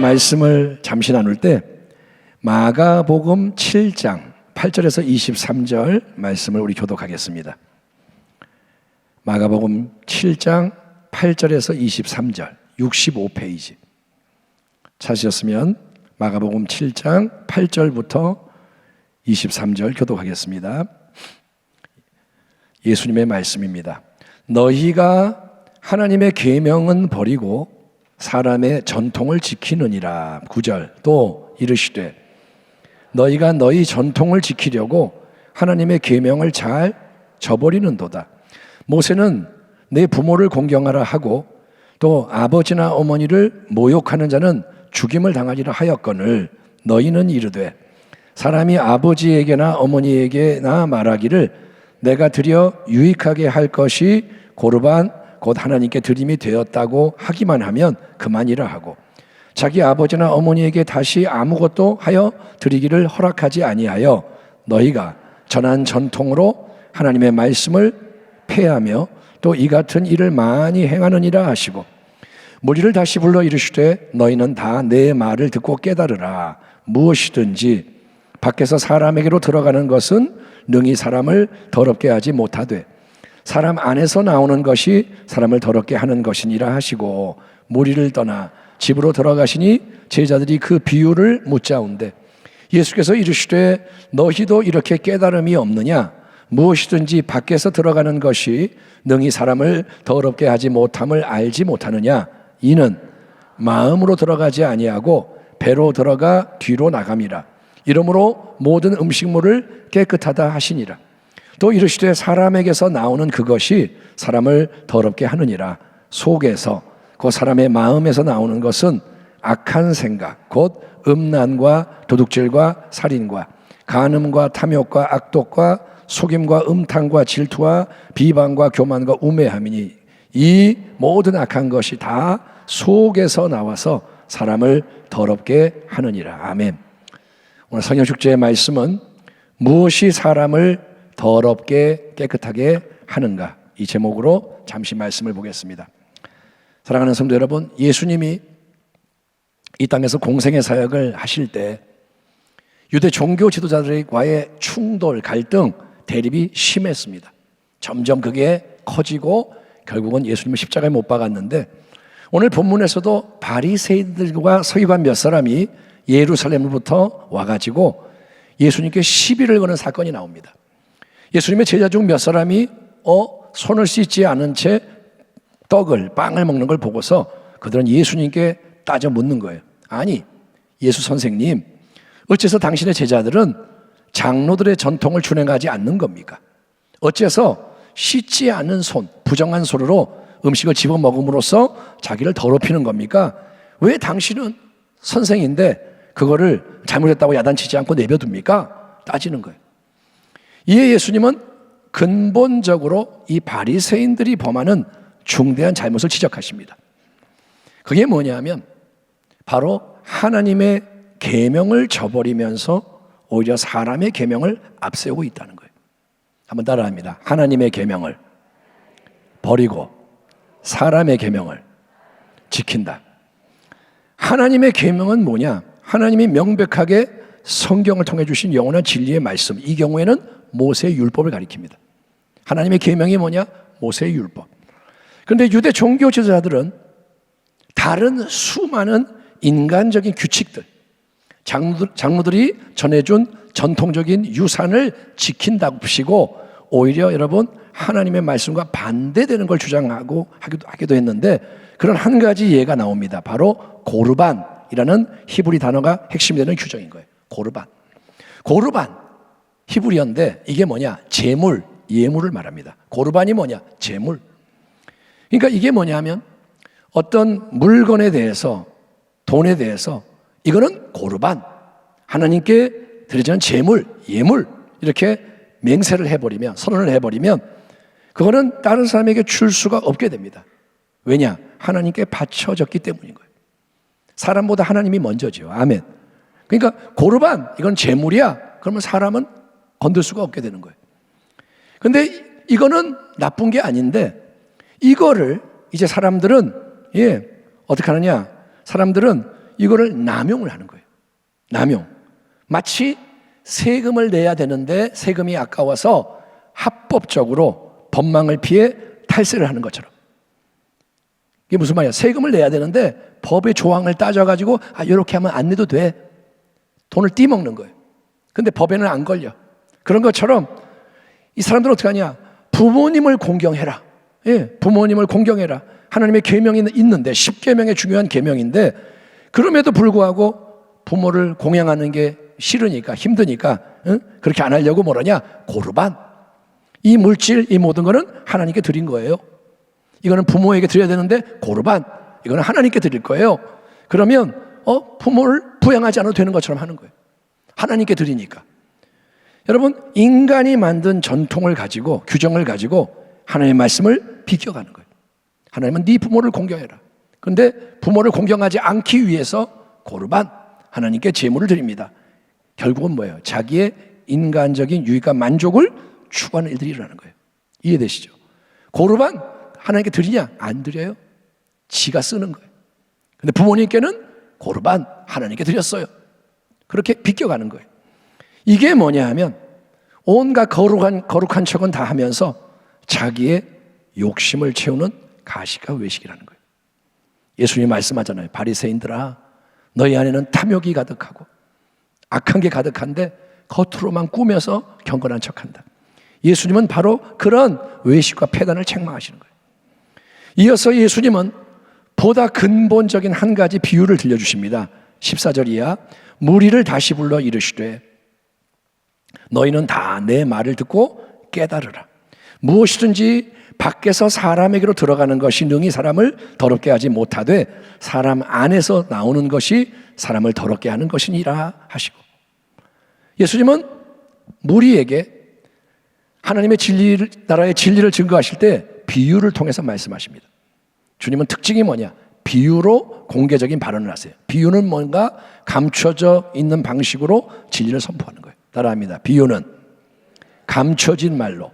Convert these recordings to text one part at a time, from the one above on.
말씀을 잠시 나눌 때 마가복음 7장 8절에서 23절 말씀을 우리 교독하겠습니다. 마가복음 7장 8절에서 23절 65페이지 찾으셨으면 마가복음 7장 8절부터 23절 교독하겠습니다. 예수님의 말씀입니다. 너희가 하나님의 계명은 버리고 사람의 전통을 지키느니라. 9절 또 이르시되 너희가 너희 전통을 지키려고 하나님의 계명을 잘 저버리는도다. 모세는 내 부모를 공경하라 하고 또 아버지나 어머니를 모욕하는 자는 죽임을 당하리라 하였거늘 너희는 이르되 사람이 아버지에게나 어머니에게나 말하기를 내가 드려 유익하게 할 것이 고르반 곧 하나님께 드림이 되었다고 하기만 하면 그만이라 하고 자기 아버지나 어머니에게 다시 아무것도 하여 드리기를 허락하지 아니하여 너희가 전한 전통으로 하나님의 말씀을 폐하며 또 이 같은 일을 많이 행하느니라 하시고 무리를 다시 불러 이르시되 너희는 다 내 말을 듣고 깨달으라. 무엇이든지 밖에서 사람에게로 들어가는 것은 능히 사람을 더럽게 하지 못하되 사람 안에서 나오는 것이 사람을 더럽게 하는 것이니라 하시고 무리를 떠나 집으로 들어가시니 제자들이 그 비유를 묻자온대 예수께서 이르시되 너희도 이렇게 깨달음이 없느냐? 무엇이든지 밖에서 들어가는 것이 능히 사람을 더럽게 하지 못함을 알지 못하느냐? 이는 마음으로 들어가지 아니하고 배로 들어가 뒤로 나감이라. 이러므로 모든 음식물을 깨끗하다 하시니라. 또 이르시되 사람에게서 나오는 그것이 사람을 더럽게 하느니라. 속에서 그 사람의 마음에서 나오는 것은 악한 생각 곧 음란과 도둑질과 살인과 간음과 탐욕과 악독과 속임과 음탕과 질투와 비방과 교만과 우매함이니 이 모든 악한 것이 다 속에서 나와서 사람을 더럽게 하느니라. 아멘. 오늘 성경 축제의 말씀은 무엇이 사람을 더럽게 깨끗하게 하는가, 이 제목으로 잠시 말씀을 보겠습니다. 사랑하는 성도 여러분, 예수님이 이 땅에서 공생의 사역을 하실 때 유대 종교 지도자들과의 충돌, 갈등, 대립이 심했습니다. 점점 그게 커지고 결국은 예수님을 십자가에 못 박았는데 오늘 본문에서도 바리새인들과 서기관 몇 사람이 예루살렘으로부터 와가지고 예수님께 시비를 거는 사건이 나옵니다. 예수님의 제자 중 몇 사람이 손을 씻지 않은 채 빵을 먹는 걸 보고서 그들은 예수님께 따져 묻는 거예요. 아니, 예수 선생님, 어째서 당신의 제자들은 장로들의 전통을 준행하지 않는 겁니까? 어째서 씻지 않은 손, 부정한 손으로 음식을 집어먹음으로써 자기를 더럽히는 겁니까? 왜 당신은 선생인데 그거를 잘못했다고 야단치지 않고 내버둡니까? 따지는 거예요. 이에 예수님은 근본적으로 이 바리새인들이 범하는 중대한 잘못을 지적하십니다. 그게 뭐냐면 바로 하나님의 계명을 저버리면서 오히려 사람의 계명을 앞세우고 있다는 거예요. 한번 따라합니다. 하나님의 계명을 버리고 사람의 계명을 지킨다. 하나님의 계명은 뭐냐? 하나님이 명백하게 성경을 통해 주신 영원한 진리의 말씀, 이 경우에는 모세의 율법을 가리킵니다. 하나님의 계명이 뭐냐? 모세의 율법. 그런데 유대 종교 지도자들은 다른 수많은 인간적인 규칙들, 장로들이 전해준 전통적인 유산을 지킨다고 하시고 오히려 여러분 하나님의 말씀과 반대되는 걸 주장하고 하기도 했는데 그런 한 가지 예가 나옵니다. 바로 고르반이라는 히브리 단어가 핵심이 되는 규정인 거예요. 고르반 히브리어인데 이게 뭐냐? 제물, 예물을 말합니다. 고르반이 뭐냐? 제물. 그러니까 이게 뭐냐면 어떤 물건에 대해서, 돈에 대해서 이거는 고르반, 하나님께 드리자는 제물, 예물 이렇게 맹세를 해버리면, 선언을 해버리면 그거는 다른 사람에게 줄 수가 없게 됩니다. 왜냐? 하나님께 바쳐졌기 때문인 거예요. 사람보다 하나님이 먼저죠. 아멘. 그러니까 고르반, 이건 제물이야. 그러면 사람은 건들 수가 없게 되는 거예요. 근데 이거는 나쁜 게 아닌데 이거를 이제 사람들은 어떻게 하느냐? 사람들은 이거를 남용을 하는 거예요. 남용. 마치 세금을 내야 되는데 세금이 아까워서 합법적으로 법망을 피해 탈세를 하는 것처럼. 이게 무슨 말이야? 세금을 내야 되는데 법의 조항을 따져가지고 이렇게 하면 안 내도 돼. 돈을 띠먹는 거예요. 근데 법에는 안 걸려. 그런 것처럼 이 사람들은 어떻게 하냐? 부모님을 공경해라. 예, 부모님을 공경해라. 하나님의 계명이 있는데 10계명의 중요한 계명인데 그럼에도 불구하고 부모를 공양하는 게 싫으니까 힘드니까 그렇게 안 하려고 뭐라냐? 고르반. 이 물질, 이 모든 거는 하나님께 드린 거예요. 이거는 부모에게 드려야 되는데 고르반. 이거는 하나님께 드릴 거예요. 그러면 부모를 부양하지 않아도 되는 것처럼 하는 거예요. 하나님께 드리니까. 여러분, 인간이 만든 전통을 가지고 규정을 가지고 하나님의 말씀을 비껴가는 거예요. 하나님은 네 부모를 공경해라. 그런데 부모를 공경하지 않기 위해서 고르반, 하나님께 제물을 드립니다. 결국은 뭐예요? 자기의 인간적인 유익과 만족을 추구하는 일들이 일어나는 거예요. 이해되시죠? 고르반 하나님께 드리냐? 안 드려요. 지가 쓰는 거예요. 근데 부모님께는 고르반 하나님께 드렸어요. 그렇게 비껴가는 거예요. 이게 뭐냐 하면 온갖 거룩한 척은 다 하면서 자기의 욕심을 채우는 가시가 외식이라는 거예요. 예수님이 말씀하잖아요. 바리새인들아, 너희 안에는 탐욕이 가득하고 악한 게 가득한데 겉으로만 꾸며서 경건한 척한다. 예수님은 바로 그런 외식과 패단을 책망하시는 거예요. 이어서 예수님은 보다 근본적인 한 가지 비유를 들려주십니다. 14절 이하. 무리를 다시 불러 이르시되 너희는 다 내 말을 듣고 깨달으라. 무엇이든지 밖에서 사람에게로 들어가는 것이 능히 사람을 더럽게 하지 못하되 사람 안에서 나오는 것이 사람을 더럽게 하는 것이니라 하시고, 예수님은 무리에게 하나님의 나라의 진리를 증거하실 때 비유를 통해서 말씀하십니다. 주님은 특징이 뭐냐? 비유로 공개적인 발언을 하세요. 비유는 뭔가 감춰져 있는 방식으로 진리를 선포하는 거예요. 따라합니다. 비유는 감춰진 말로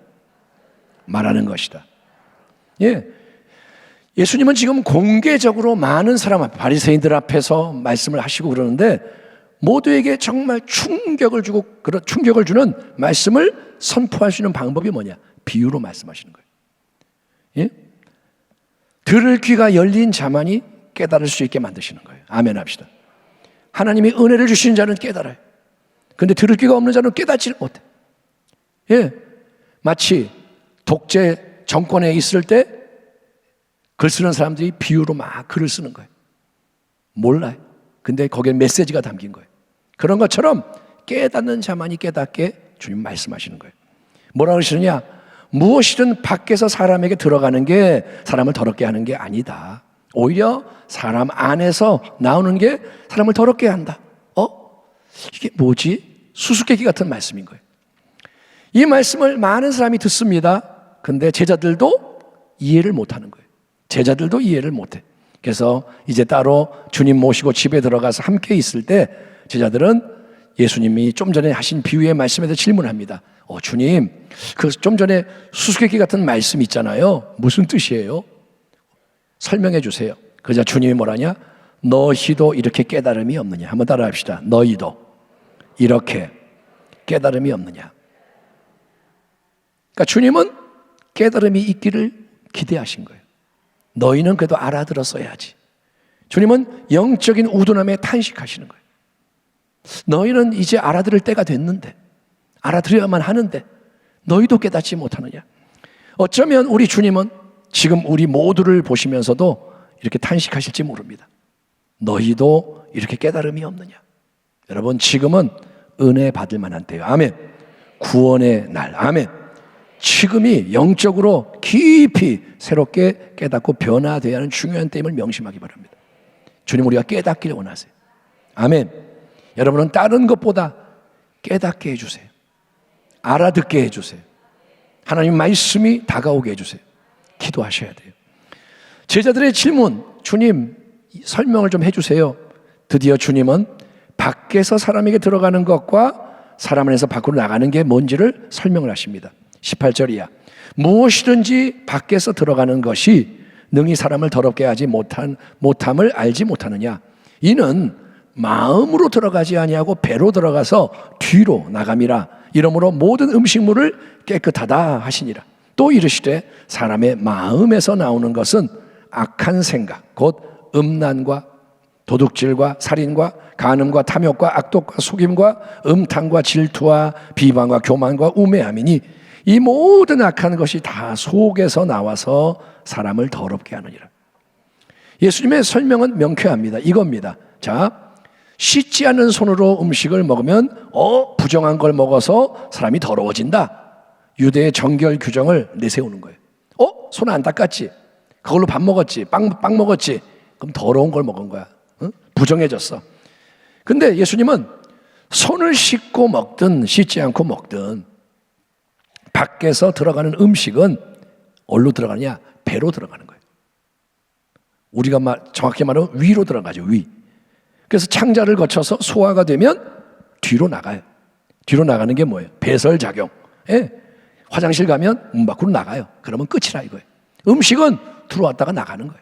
말하는 것이다. 예, 예수님은 지금 공개적으로 많은 사람 앞에, 바리새인들 앞에서 말씀을 하시고 그러는데 모두에게 정말 충격을 주는 말씀을 선포할 수 있는 방법이 뭐냐? 비유로 말씀하시는 거예요. 예? 들을 귀가 열린 자만이 깨달을 수 있게 만드시는 거예요. 아멘 합시다. 하나님이 은혜를 주시는 자는 깨달아요. 그런데 들을 귀가 없는 자는 깨닫지를 못해. 예, 마치 독재 정권에 있을 때 글 쓰는 사람들이 비유로 막 글을 쓰는 거예요. 몰라요. 근데 거기에 메시지가 담긴 거예요. 그런 것처럼 깨닫는 자만이 깨닫게 주님 말씀하시는 거예요. 뭐라고 하시느냐? 무엇이든 밖에서 사람에게 들어가는 게 사람을 더럽게 하는 게 아니다. 오히려 사람 안에서 나오는 게 사람을 더럽게 한다. 이게 뭐지? 수수께끼 같은 말씀인 거예요. 이 말씀을 많은 사람이 듣습니다. 근데 제자들도 이해를 못하는 거예요. 제자들도 이해를 못해. 그래서 이제 따로 주님 모시고 집에 들어가서 함께 있을 때 제자들은 예수님이 좀 전에 하신 비유의 말씀에 대해 질문합니다. 주님, 그 좀 전에 수수께끼 같은 말씀 있잖아요. 무슨 뜻이에요? 설명해 주세요. 그러자 주님이 뭐라냐? 너희도 이렇게 깨달음이 없느냐? 한번 따라 합시다. 너희도 이렇게 깨달음이 없느냐? 그러니까 주님은 깨달음이 있기를 기대하신 거예요. 너희는 그래도 알아들었어야지. 주님은 영적인 우둔함에 탄식하시는 거예요. 너희는 이제 알아들을 때가 됐는데, 알아들어야만 하는데 너희도 깨닫지 못하느냐? 어쩌면 우리 주님은 지금 우리 모두를 보시면서도 이렇게 탄식하실지 모릅니다. 너희도 이렇게 깨달음이 없느냐? 여러분, 지금은 은혜 받을 만한 때예요. 아멘. 구원의 날. 아멘. 지금이 영적으로 깊이 새롭게 깨닫고 변화되어야 하는 중요한 때임을 명심하기 바랍니다. 주님, 우리가 깨닫기를 원하세요. 아멘. 여러분은 다른 것보다 깨닫게 해주세요. 알아듣게 해주세요. 하나님 말씀이 다가오게 해주세요. 기도하셔야 돼요. 제자들의 질문, 주님 설명을 좀 해주세요. 드디어 주님은 밖에서 사람에게 들어가는 것과 사람 안에서 밖으로 나가는 게 뭔지를 설명을 하십니다. 18절이야. 무엇이든지 밖에서 들어가는 것이 능히 사람을 더럽게 하지 못함을 알지 못하느냐? 이는 마음으로 들어가지 아니하고 배로 들어가서 뒤로 나감이라. 이러므로 모든 음식물을 깨끗하다 하시니라. 또 이르시되 사람의 마음에서 나오는 것은 악한 생각 곧 음란과 도둑질과 살인과 간음과 탐욕과 악독과 속임과 음탕과 질투와 비방과 교만과 우매함이니 이 모든 악한 것이 다 속에서 나와서 사람을 더럽게 하느니라. 예수님의 설명은 명쾌합니다. 이겁니다. 자, 씻지 않은 손으로 음식을 먹으면 부정한 걸 먹어서 사람이 더러워진다. 유대의 정결 규정을 내세우는 거예요. 손 안 닦았지? 그걸로 밥 먹었지? 빵 먹었지? 그럼 더러운 걸 먹은 거야. 응? 부정해졌어. 근데 예수님은 손을 씻고 먹든 씻지 않고 먹든 밖에서 들어가는 음식은 어디로 들어가느냐? 배로 들어가는 거예요. 우리가 정확히 말하면 위로 들어가죠. 위. 그래서 창자를 거쳐서 소화가 되면 뒤로 나가요. 뒤로 나가는 게 뭐예요? 배설작용. 예. 화장실 가면 문 밖으로 나가요. 그러면 끝이라 이거예요. 음식은 들어왔다가 나가는 거예요.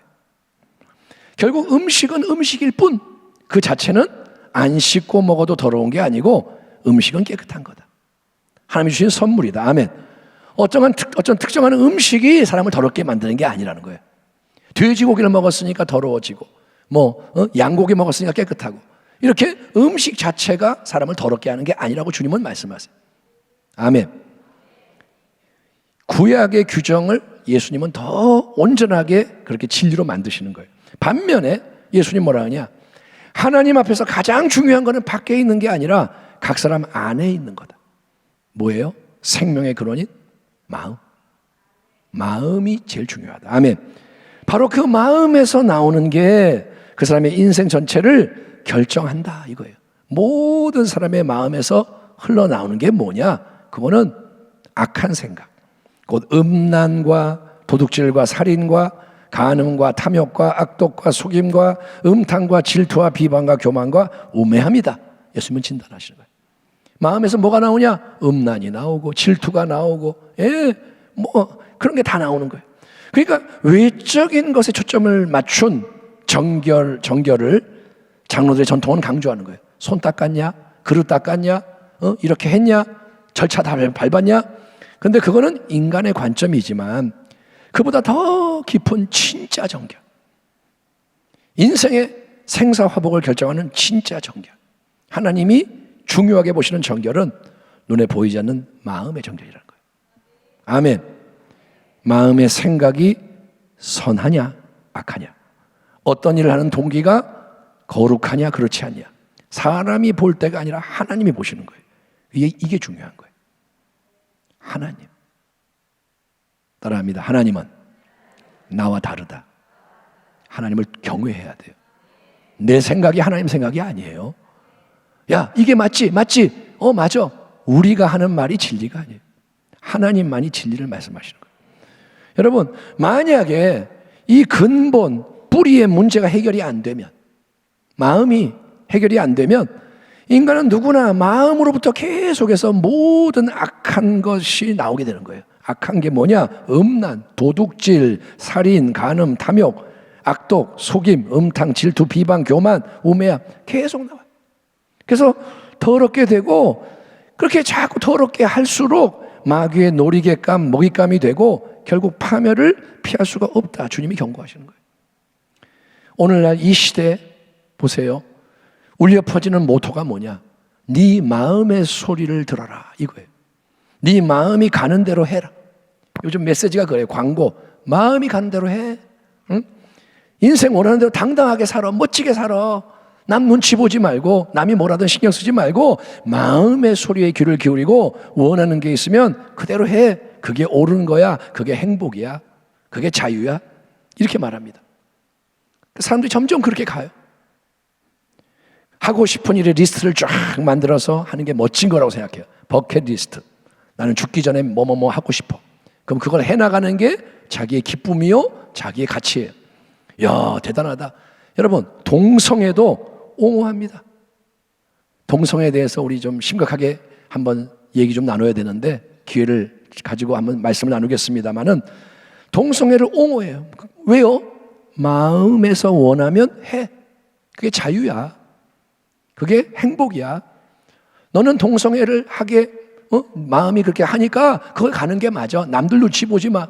결국 음식은 음식일 뿐 그 자체는 안 씻고 먹어도 더러운 게 아니고 음식은 깨끗한 거다. 하나님이 주신 선물이다. 아멘. 어떤 특정한 음식이 사람을 더럽게 만드는 게 아니라는 거예요. 돼지고기를 먹었으니까 더러워지고 양고기 먹었으니까 깨끗하고 이렇게 음식 자체가 사람을 더럽게 하는 게 아니라고 주님은 말씀하세요. 아멘. 구약의 규정을 예수님은 더 온전하게 그렇게 진리로 만드시는 거예요. 반면에 예수님 뭐라 하냐? 하나님 앞에서 가장 중요한 거는 밖에 있는 게 아니라 각 사람 안에 있는 거다. 뭐예요? 생명의 근원인 마음. 마음이 제일 중요하다. 아멘. 바로 그 마음에서 나오는 게 그 사람의 인생 전체를 결정한다 이거예요. 모든 사람의 마음에서 흘러나오는 게 뭐냐? 그거는 악한 생각, 곧 음란과 도둑질과 살인과 간음과 탐욕과 악독과 속임과 음탕과 질투와 비방과 교만과 우매함이다. 예수님은 진단하시는 거예요. 마음에서 뭐가 나오냐? 음란이 나오고 질투가 나오고 그런 게 다 나오는 거예요. 그러니까 외적인 것에 초점을 맞춘 정결을 장로들의 전통은 강조하는 거예요. 손 닦았냐? 그릇 닦았냐? 이렇게 했냐? 절차 다 밟았냐? 근데 그거는 인간의 관점이지만 그보다 더 깊은 진짜 정결, 인생의 생사화복을 결정하는 진짜 정결, 하나님이 중요하게 보시는 정결은 눈에 보이지 않는 마음의 정결이라는 거예요. 아멘. 마음의 생각이 선하냐 악하냐, 어떤 일을 하는 동기가 거룩하냐 그렇지 않냐, 사람이 볼 때가 아니라 하나님이 보시는 거예요. 이게 중요한 거예요. 하나님. 따라합니다. 하나님은 나와 다르다. 하나님을 경외해야 돼요. 내 생각이 하나님 생각이 아니에요. 야, 이게 맞지? 맞지? 맞아. 우리가 하는 말이 진리가 아니에요. 하나님만이 진리를 말씀하시는 거예요. 여러분, 만약에 이 근본 뿌리의 문제가 해결이 안 되면, 마음이 해결이 안 되면 인간은 누구나 마음으로부터 계속해서 모든 악한 것이 나오게 되는 거예요. 악한 게 뭐냐? 음란, 도둑질, 살인, 간음, 탐욕, 악독, 속임, 음탕, 질투, 비방, 교만, 우매함 계속 나와요. 그래서 더럽게 되고 그렇게 자꾸 더럽게 할수록 마귀의 놀이개감, 먹잇감이 되고 결국 파멸을 피할 수가 없다. 주님이 경고하시는 거예요. 오늘날 이 시대 보세요. 울려 퍼지는 모토가 뭐냐? 네 마음의 소리를 들어라 이거예요. 네 마음이 가는 대로 해라. 요즘 메시지가 그래요. 광고. 마음이 가는 대로 해. 응? 인생 원하는 대로 당당하게 살아. 멋지게 살아. 남 눈치 보지 말고 남이 뭐라든 신경 쓰지 말고 마음의 소리에 귀를 기울이고 원하는 게 있으면 그대로 해. 그게 옳은 거야. 그게 행복이야. 그게 자유야. 이렇게 말합니다. 사람들이 점점 그렇게 가요. 하고 싶은 일의 리스트를 쫙 만들어서 하는 게 멋진 거라고 생각해요. 버킷리스트. 나는 죽기 전에 뭐뭐뭐 하고 싶어. 그럼 그걸 해나가는 게 자기의 기쁨이요 자기의 가치예요. 이야, 대단하다. 여러분, 동성애도 옹호합니다. 동성애에 대해서 우리 좀 심각하게 한번 얘기 좀 나눠야 되는데 기회를 가지고 한번 말씀을 나누겠습니다마는 동성애를 옹호해요. 왜요? 마음에서 원하면 해. 그게 자유야. 그게 행복이야. 너는 동성애를 하게 마음이 그렇게 하니까 그걸 가는 게 맞아. 남들 눈치 보지 마.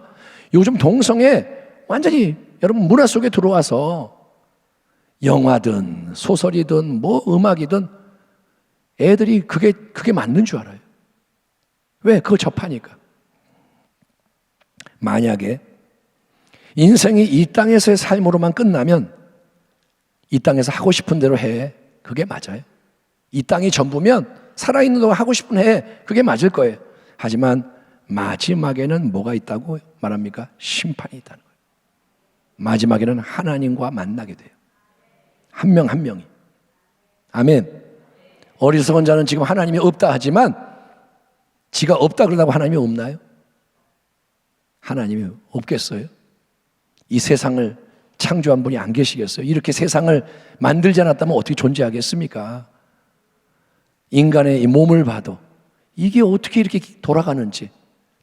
요즘 동성애 완전히 여러분 문화 속에 들어와서 영화든 소설이든 뭐 음악이든 애들이 그게 맞는 줄 알아요. 왜? 그거 접하니까. 만약에 인생이 이 땅에서의 삶으로만 끝나면 이 땅에서 하고 싶은 대로 해. 그게 맞아요. 이 땅이 전부면 살아있는 동안 하고 싶은 해. 그게 맞을 거예요. 하지만 마지막에는 뭐가 있다고 말합니까? 심판이 있다는 거예요. 마지막에는 하나님과 만나게 돼요. 한 명 한 명이. 아멘. 어리석은 자는 지금 하나님이 없다 하지만 지가 없다 그러다고 하나님이 없나요? 하나님이 없겠어요? 이 세상을 창조한 분이 안 계시겠어요? 이렇게 세상을 만들지 않았다면 어떻게 존재하겠습니까? 인간의 이 몸을 봐도 이게 어떻게 이렇게 돌아가는지,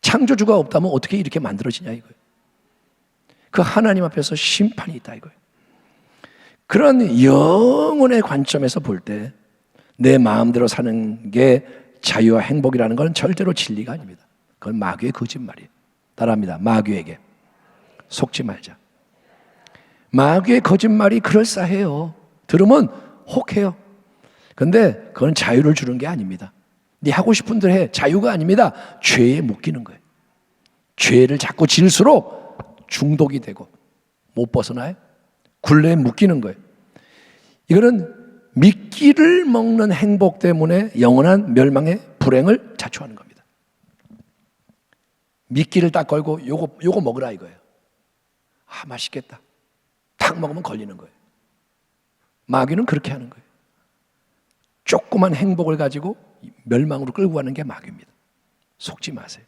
창조주가 없다면 어떻게 이렇게 만들어지냐 이거예요. 그 하나님 앞에서 심판이 있다 이거예요. 그런 영혼의 관점에서 볼 때 내 마음대로 사는 게 자유와 행복이라는 건 절대로 진리가 아닙니다. 그건 마귀의 거짓말이에요. 따라합니다. 마귀에게 속지 말자. 마귀의 거짓말이 그럴싸해요. 들으면 혹해요. 근데 그건 자유를 주는 게 아닙니다. 네 하고 싶은 대로 해. 자유가 아닙니다. 죄에 묶이는 거예요. 죄를 자꾸 질수록 중독이 되고 못 벗어나요. 굴레에 묶이는 거예요. 이거는 미끼를 먹는 행복 때문에 영원한 멸망의 불행을 자초하는 겁니다. 미끼를 딱 걸고 요거 먹으라 이거예요. 아, 맛있겠다. 탁 먹으면 걸리는 거예요. 마귀는 그렇게 하는 거예요. 조그만 행복을 가지고 멸망으로 끌고 가는 게 마귀입니다. 속지 마세요.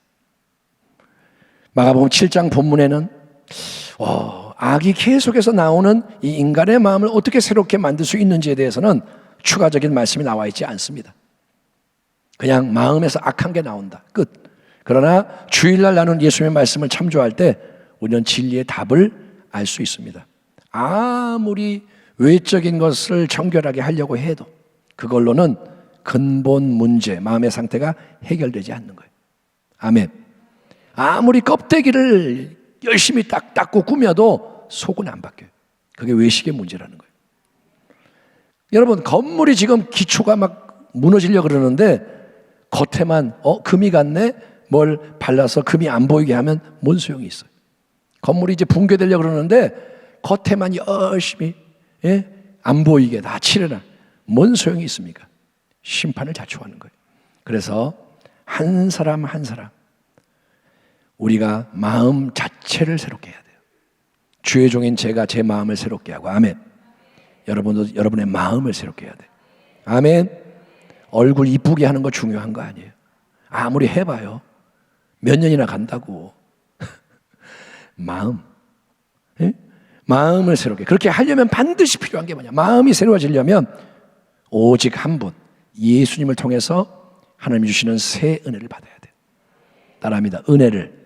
마가복음 7장 본문에는 악이 계속해서 나오는 이 인간의 마음을 어떻게 새롭게 만들 수 있는지에 대해서는 추가적인 말씀이 나와 있지 않습니다. 그냥 마음에서 악한 게 나온다. 끝. 그러나 주일날 나눈 예수님의 말씀을 참조할 때 우리는 진리의 답을 알 수 있습니다. 아무리 외적인 것을 정결하게 하려고 해도 그걸로는 근본 문제, 마음의 상태가 해결되지 않는 거예요. 아멘. 아무리 껍데기를 열심히 딱 닦고 꾸며도 속은 안 바뀌어요. 그게 외식의 문제라는 거예요. 여러분, 건물이 지금 기초가 막 무너지려고 그러는데 겉에만 금이 갔네? 뭘 발라서 금이 안 보이게 하면 뭔 소용이 있어요? 건물이 이제 붕괴되려고 그러는데 겉에만 열심히 안 보이게 다 칠해놔. 뭔 소용이 있습니까? 심판을 자초하는 거예요. 그래서 한 사람 한 사람 우리가 마음 자체를 새롭게 해야 돼요. 주의 종인 제가 제 마음을 새롭게 하고, 아멘. 여러분도 여러분의 마음을 새롭게 해야 돼요. 아멘. 얼굴 이쁘게 하는 거 중요한 거 아니에요. 아무리 해봐요. 몇 년이나 간다고. 마음. 마음을 새롭게. 그렇게 하려면 반드시 필요한 게 뭐냐? 마음이 새로워지려면 오직 한 분, 예수님을 통해서 하나님이 주시는 새 은혜를 받아야 돼요. 따라합니다. 은혜를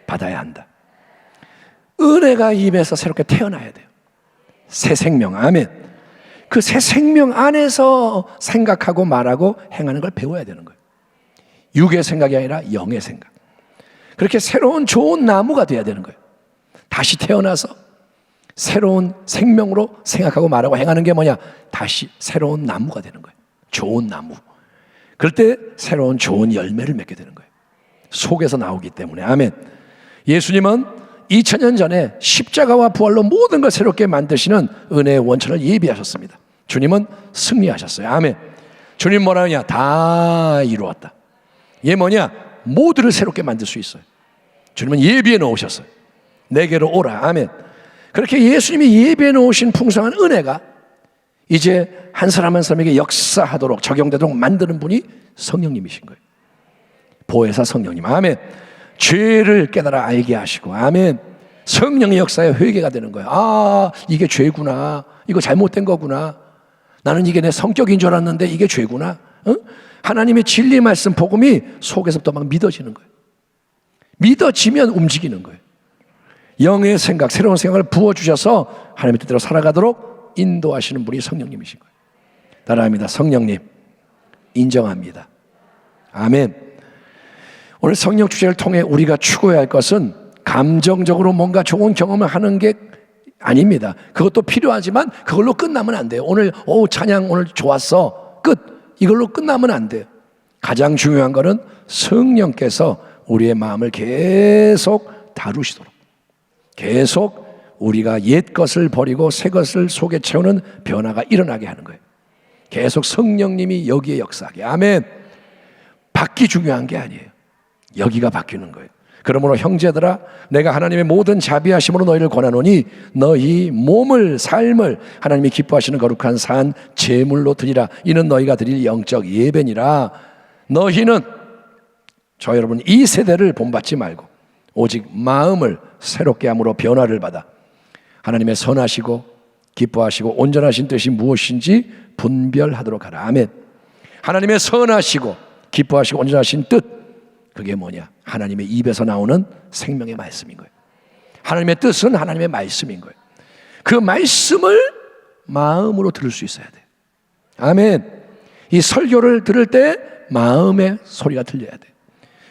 받아야 한다. 은혜가 입에서 새롭게 태어나야 돼요. 새 생명, 아멘. 그 새 생명 안에서 생각하고 말하고 행하는 걸 배워야 되는 거예요. 육의 생각이 아니라 영의 생각. 그렇게 새로운 좋은 나무가 돼야 되는 거예요. 다시 태어나서 새로운 생명으로 생각하고 말하고 행하는 게 뭐냐? 다시 새로운 나무가 되는 거예요. 좋은 나무. 그럴 때 새로운 좋은 열매를 맺게 되는 거예요. 속에서 나오기 때문에. 아멘. 예수님은 2000년 전에 십자가와 부활로 모든 걸 새롭게 만드시는 은혜의 원천을 예비하셨습니다. 주님은 승리하셨어요. 아멘. 주님 뭐라 하냐? 다 이루었다. 얘 뭐냐? 모두를 새롭게 만들 수 있어요. 주님은 예비해 놓으셨어요. 내게로 오라. 아멘. 그렇게 예수님이 예비해 놓으신 풍성한 은혜가 이제 한 사람 한 사람에게 역사하도록 적용되도록 만드는 분이 성령님이신 거예요. 보혜사 성령님. 아멘. 죄를 깨달아 알게 하시고, 아멘. 성령의 역사에 회개가 되는 거예요. 아, 이게 죄구나. 이거 잘못된 거구나. 나는 이게 내 성격인 줄 알았는데 이게 죄구나. 하나님의 진리 말씀 복음이 속에서부터 막 믿어지는 거예요. 믿어지면 움직이는 거예요. 영의 생각, 새로운 생각을 부어주셔서 하나님의 뜻대로 살아가도록 인도하시는 분이 성령님이신 거예요. 따라합니다. 성령님 인정합니다. 아멘. 오늘 성령 주제를 통해 우리가 추구해야 할 것은 감정적으로 뭔가 좋은 경험을 하는 게 아닙니다. 그것도 필요하지만 그걸로 끝나면 안 돼요. 오늘 찬양 오늘 좋았어. 끝. 이걸로 끝나면 안 돼요. 가장 중요한 것은 성령께서 우리의 마음을 계속 다루시도록, 계속 우리가 옛 것을 버리고 새 것을 속에 채우는 변화가 일어나게 하는 거예요. 계속 성령님이 여기에 역사하게. 아멘. 받기 중요한 게 아니에요. 여기가 바뀌는 거예요. 그러므로 형제들아, 내가 하나님의 모든 자비하심으로 너희를 권하노니 너희 몸을, 삶을 하나님이 기뻐하시는 거룩한 산 제물로 드리라. 이는 너희가 드릴 영적 예배니라. 너희는, 저 여러분, 이 세대를 본받지 말고 오직 마음을 새롭게 함으로 변화를 받아 하나님의 선하시고 기뻐하시고 온전하신 뜻이 무엇인지 분별하도록 하라. 아멘. 하나님의 선하시고 기뻐하시고 온전하신 뜻, 그게 뭐냐? 하나님의 입에서 나오는 생명의 말씀인 거예요. 하나님의 뜻은 하나님의 말씀인 거예요. 그 말씀을 마음으로 들을 수 있어야 돼요. 아멘. 이 설교를 들을 때 마음의 소리가 들려야 돼요.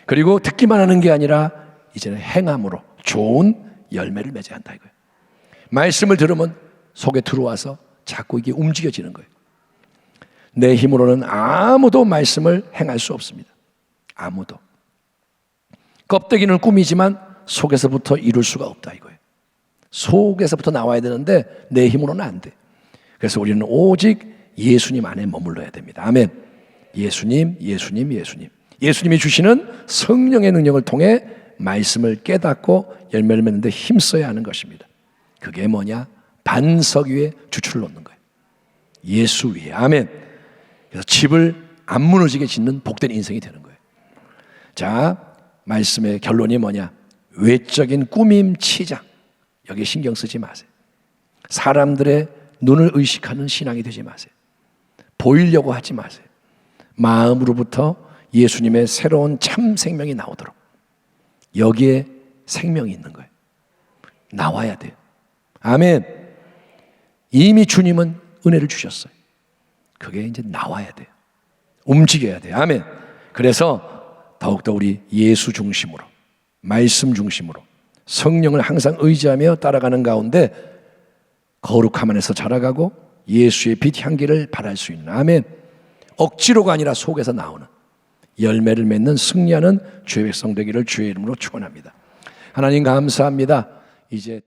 그리고 듣기만 하는 게 아니라 이제는 행함으로 좋은 열매를 맺어야 한다 이거예요. 말씀을 들으면 속에 들어와서 자꾸 이게 움직여지는 거예요. 내 힘으로는 아무도 말씀을 행할 수 없습니다. 아무도. 껍데기는 꿈이지만 속에서부터 이룰 수가 없다 이거예요. 속에서부터 나와야 되는데 내 힘으로는 안 돼. 그래서 우리는 오직 예수님 안에 머물러야 됩니다. 아멘. 예수님, 예수님, 예수님. 예수님이 주시는 성령의 능력을 통해 말씀을 깨닫고 열매를 맺는 데 힘써야 하는 것입니다. 그게 뭐냐? 반석 위에 주추를 놓는 거예요. 예수 위에. 아멘. 그래서 집을 안 무너지게 짓는 복된 인생이 되는 거예요. 자, 말씀의 결론이 뭐냐? 외적인 꾸밈 치장, 여기에 신경 쓰지 마세요. 사람들의 눈을 의식하는 신앙이 되지 마세요. 보이려고 하지 마세요. 마음으로부터 예수님의 새로운 참 생명이 나오도록, 여기에 생명이 있는 거예요. 나와야 돼요. 아멘. 이미 주님은 은혜를 주셨어요. 그게 이제 나와야 돼요. 움직여야 돼요. 아멘. 그래서 더욱더 우리 예수 중심으로, 말씀 중심으로 성령을 항상 의지하며 따라가는 가운데 거룩함 안에서 자라가고 예수의 빛 향기를 발할 수 있는, 아멘, 억지로가 아니라 속에서 나오는 열매를 맺는 승리하는 주의 백성 되기를 주의 이름으로 축원합니다. 하나님 감사합니다. 이제